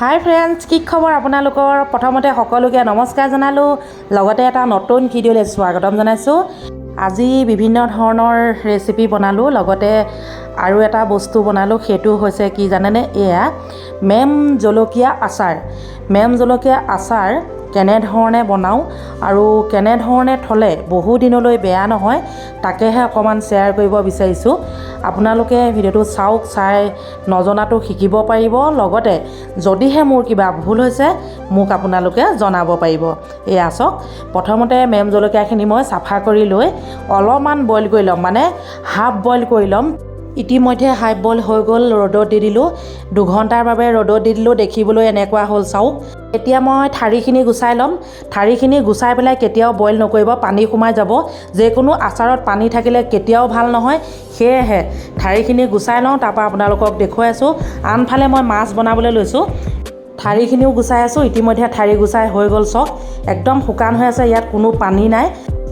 হাই friends, কি খবৰ আপোনালোকৰ? প্ৰথমতে সকলোকে নমস্কাৰ জনালোঁ, লগতে এটা নতুন ভিডিঅ'লৈ স্বাগতম জনাইছোঁ। আজি বিভিন্ন ধৰণৰ ৰেচিপি বনালোঁ, লগতে আৰু এটা বস্তু বনালোঁ, সেইটো হৈছে কি জানেনে? এয়া মেম জলকীয়া আচাৰ। মেম জলকীয়া আচাৰ কেনেধৰণে বনাওঁ আৰু কেনেধৰণে থ'লে বহু দিনলৈ বেয়া নহয়, তাকেহে অকণমান শ্বেয়াৰ কৰিব বিচাৰিছোঁ। আপোনালোকে ভিডিঅ'টো চাওক, চাই নজনাটো শিকিব পাৰিব, লগতে যদিহে মোৰ কিবা ভুল হৈছে মোক আপোনালোকে জনাব পাৰিব। এয়া চাওক, প্ৰথমতে মেম জলকীয়াখিনি মই চাফা কৰি লৈ অলপমান বইল কৰি ল'ম, মানে হাফ বইল কৰি ল'ম। ইতিমধ্যে হাফ বইল হৈ গ'ল, ৰ'দত দি দিলোঁ, 2 ঘণ্টাৰ বাবে ৰ'দত দি দিলোঁ। দেখিবলৈ এনেকুৱা হ'ল চাওক। এতিয়া মই ঠাৰিখিনি গুচাই ল'ম। ঠাৰিখিনি গুচাই পেলাই কেতিয়াও বইল নকৰিব, পানী সোমাই যাব। যিকোনো আচাৰত পানী থাকিলে কেতিয়াও ভাল নহয়, সেয়েহে ঠাৰিখিনি গুচাই লওঁ। তাৰপৰা আপোনালোকক দেখুৱাই আছোঁ। আনফালে মই মাছ বনাবলৈ লৈছোঁ। ঠাৰিখিনিও গুচাই আছোঁ। ইতিমধ্যে ঠাৰি গুচাই হৈ গ'ল চাওক, একদম শুকান হৈ আছে, ইয়াত কোনো পানী নাই।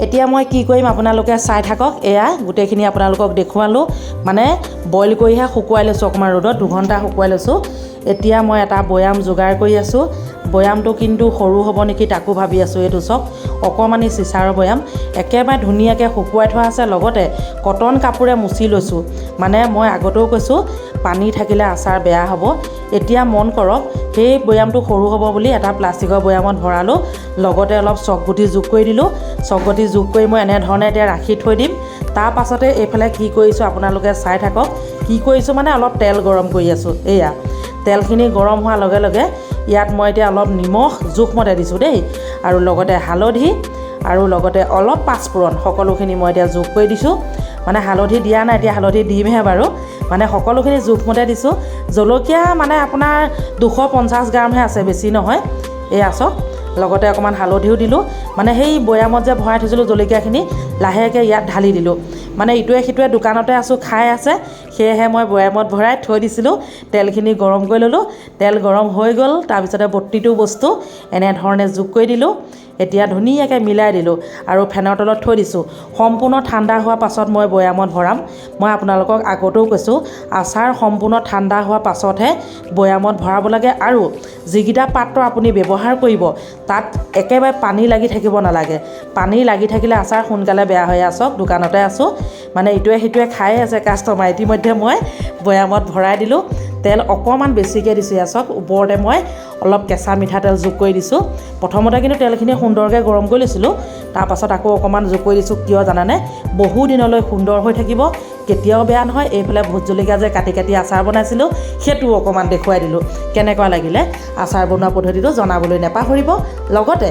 এতিয়া মই কি কৰিম আপোনালোকে চাই থাকক। এয়া গোটেইখিনি আপোনালোকক দেখুৱালোঁ, মানে বইল কৰিহে শুকুৱাই লৈছোঁ, অকণমান ৰ'দত 2 ঘণ্টা শুকুৱাই লৈছোঁ। এতিয়া মই এটা বৈয়াম যোগাৰ কৰি আছোঁ। বৈয়ামটো কিন্তু সৰু হ'ব নেকি তাকো ভাবি আছোঁ। এইটো চাওক, অকণমানি চিচাৰৰ বৈয়াম, একেবাৰে ধুনীয়াকৈ শুকুৱাই থোৱা আছে, লগতে কটন কাপোৰে মুচি লৈছোঁ। মানে মই আগতেও কৈছোঁ পানী থাকিলে আচাৰ বেয়া হ'ব। এতিয়া মন কৰক, সেই বৈয়ামটো সৰু হ'ব বুলি এটা প্লাষ্টিকৰ বৈয়ামত ভৰালোঁ, লগতে অলপ চকগুটি যোগ কৰি দিলোঁ। চকগুটি যোগ কৰি মই এনেধৰণে এতিয়া ৰাখি থৈ দিম। তাৰ পাছতে এইফালে কি কৰিছোঁ আপোনালোকে চাই থাকক। কি কৰিছোঁ মানে অলপ তেল গৰম কৰি আছোঁ। এয়া তেলখিনি গৰম হোৱাৰ লগে লগে ইয়াত মই এতিয়া অলপ নিমখ জোখমতে দিছোঁ দেই, আৰু লগতে হালধি, আৰু লগতে অলপ পাঁচফোৰণ, সকলোখিনি মই এতিয়া যোগ কৰি দিছোঁ। মানে হালধি দিয়া নাই, এতিয়া হালধি দিমহে বাৰু, মানে সকলোখিনি জোখমতে দিছোঁ। জলকীয়া মানে আপোনাৰ 250 গ্ৰামহে আছে, বেছি নহয়। এয়া চাওক, লগতে অকণমান হালধিও দিলোঁ। মানে সেই বৈয়ামত যে ভৰাই থৈছিলোঁ জলকীয়াখিনি, লাহেকৈ ইয়াত ঢালি দিলোঁ। মানে ইটোৱে সিটোৱে দোকানতে আছোঁ, খাই আছে, সেয়েহে মই বৈয়ামত ভৰাই থৈ দিছিলোঁ। তেলখিনি গৰম কৰি ল'লোঁ। তেল গৰম হৈ গ'ল, তাৰপিছতে প্ৰতিটো বস্তু এনেধৰণে যোগ কৰি দিলোঁ। এতিয়া ধুনীয়াকৈ মিলাই দিলোঁ আৰু ফেনৰ তলত থৈ দিছোঁ। সম্পূৰ্ণ ঠাণ্ডা হোৱাৰ পাছত মই বৈয়ামত ভৰাম। মই আপোনালোকক আগতেও কৈছোঁ, আচাৰ সম্পূৰ্ণ ঠাণ্ডা হোৱাৰ পাছতহে বৈয়ামত ভৰাব লাগে। আৰু যিকেইটা পাত্ৰ আপুনি ব্যৱহাৰ কৰিব তাত একেবাৰে পানী লাগি থাকিব নালাগে। পানী লাগি থাকিলে আচাৰ সোনকালে বেয়া হৈ আছক। দোকানতে আছোঁ, মানে ইটোৱে সিটোৱে খাই আছে কাষ্টমাৰ। ইতিমধ্যে মই বৈয়ামত ভৰাই দিলোঁ। তেল অকণমান বেছিকৈ দিছোঁ। এয়া চাওক, ওপৰতে মই অলপ কেঁচা মিঠাতেল যোগ কৰি দিছোঁ। প্ৰথমতে কিন্তু তেলখিনি সুন্দৰকৈ গৰম কৰি লৈছিলোঁ, তাৰপাছত আকৌ অকণমান যোগ কৰি দিছোঁ। কিয় জানানে? বহু দিনলৈ সুন্দৰ হৈ থাকিব, কেতিয়াও বেয়া নহয়। এইফালে ভোট জলকীয়া যে কাটি কাটি আচাৰ বনাইছিলোঁ, সেইটোও অকণমান দেখুৱাই দিলোঁ। কেনেকুৱা লাগিলে আচাৰ বনোৱা পদ্ধতিটো জনাবলৈ নাপাহৰিব। লগতে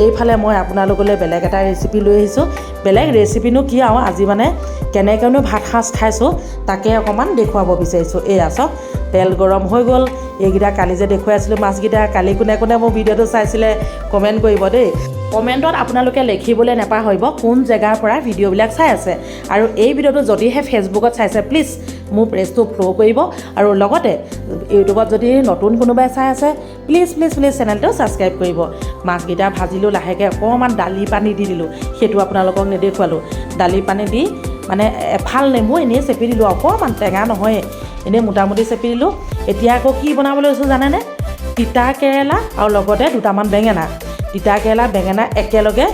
এইফালে মই আপোনালোকলৈ বেলেগ এটা ৰেচিপি লৈ আহিছোঁ। বেলেগ ৰেচিপিনো কি আৰু, আজি মানে কেনেকৈনো ভাত সাজ খাইছোঁ তাকে অকণমান দেখুৱাব বিচাৰিছোঁ। এয়া চাওক, তেল গৰম হৈ গ'ল। এইকেইটা কালি যে দেখুৱাইছিলোঁ মাছকেইটা, কালি কোনে কোনে মোৰ ভিডিঅ'টো চাইছিলে কমেণ্ট কৰিব দেই। কমেণ্টত আপোনালোকে লিখিবলৈ নাপাহৰিব কোন জেগাৰ পৰা ভিডিঅ'বিলাক চাই আছে। আৰু এই ভিডিঅ'টো যদিহে ফেচবুকত চাইছে, প্লিজ মোৰ পেজটো ফ'ল' কৰিব। আৰু লগতে ইউটিউবত যদি নতুন কোনোবাই চাই আছে, প্লিজ প্লিজ প্লিজ চেনেলটো ছাবস্ক্ৰাইব কৰিব। মাছকেইটা ভাজিলোঁ, লাহেকৈ অকণমান দালি পানী দি দিলোঁ, সেইটো আপোনালোকক নেদেখুৱালোঁ। দালি পানী দি মানে এফাল নেমু এনেই চেপি দিলোঁ, অকণমান টেঙা নহয়, এনেই মোটামুটি চেপি দিলোঁ। এতিয়া আকৌ কি বনাবলৈ লৈছোঁ জানেনে? তিতা কেৰেলা আৰু লগতে 2টামান বেঙেনা। তিতা কেৰেলা বেঙেনা একেলগে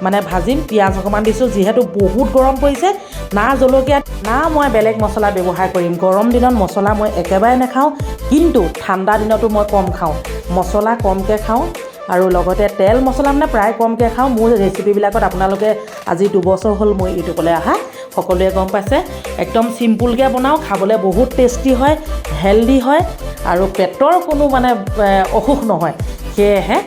মানে ভাজিম। পিঁয়াজ অকণমান দিছোঁ, যিহেতু বহুত গৰম পৰিছে। না জলকীয়া না মই বেলেগ মছলা ব্যৱহাৰ কৰিম। গৰম দিনত মছলা মই একেবাৰে নাখাওঁ, কিন্তু ঠাণ্ডা দিনতো মই কম খাওঁ, মছলা কমকৈ খাওঁ। আৰু লগতে তেল মছলা মানে প্ৰায় কমকৈ খাওঁ। মোৰ ৰেচিপিবিলাকত আপোনালোকে আজি 2 বছৰ হ'ল মই ইউটিউবলৈ অহা, সকলোৱে গম পাইছে। একদম চিম্পুলকৈ বনাওঁ, খাবলৈ বহুত টেষ্টি হয়, হেল্ডি হয়, আৰু পেটৰ কোনো মানে অসুখ নহয়। সেয়েহে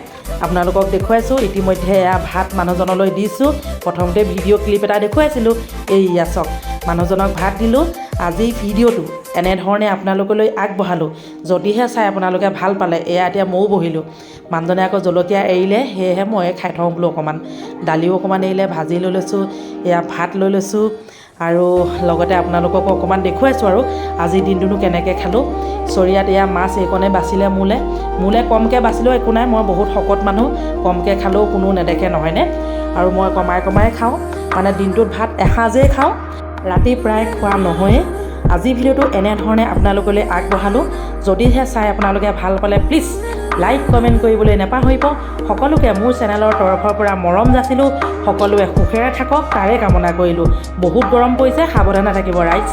আপোনালোকক দেখুৱাইছোঁ। ইতিমধ্যে এয়া ভাত মানুহজনলৈ দিছোঁ। প্ৰথমতে ভিডিঅ' ক্লিপ এটা দেখুৱাইছিলোঁ, এইয়া চাওক, মানুহজনক ভাত দিলোঁ। আজি ভিডিঅ'টো এনেধৰণে আপোনালোকলৈ আগবঢ়ালোঁ। যদিহে চাই আপোনালোকে ভাল পালে, এয়া এতিয়া ময়ো বহিলোঁ। মানুহজনে আকৌ জলকীয়া এৰিলে, সেয়েহে মই খাই থওঁ বোলো অকণমান। দালিও অকণমান এৰিলে, ভাজি লৈ লৈছোঁ, এয়া ভাত লৈ লৈছোঁ। আৰু লগতে আপোনালোককো অকণমান দেখুৱাইছোঁ আৰু আজিৰ দিনটোনো কেনেকৈ খালোঁ। চৰিয়াত এয়া মাছ এইকণে বাচিলে মোলৈ কমকৈ বাচিলেও একো নাই, মই বহুত শকত মানুহ, কমকৈ খালেও কোনো নেদেখে নহয়নে। আৰু মই কমাই কমাই খাওঁ, মানে দিনটোত ভাত এসাঁজেই খাওঁ, ৰাতি প্ৰায় খোৱা নহয়েই। আজি ভিডিঅ'টো এনেধৰণে আপোনালোকলৈ আগবঢ়ালোঁ। যদিহে চাই আপোনালোকে ভাল পালে প্লিজ লাইক কমেণ্ট কৰিবলৈ নাপাহৰিব। সকলোকে মোৰ চেনেলৰ তৰফৰ পৰা মৰম যাচিলোঁ। সকলোৱে সুখেৰে থাকক তাৰে কামনা কৰিলোঁ। বহুত গৰম পৰিছে, সাৱধানে থাকিব ৰাইজ।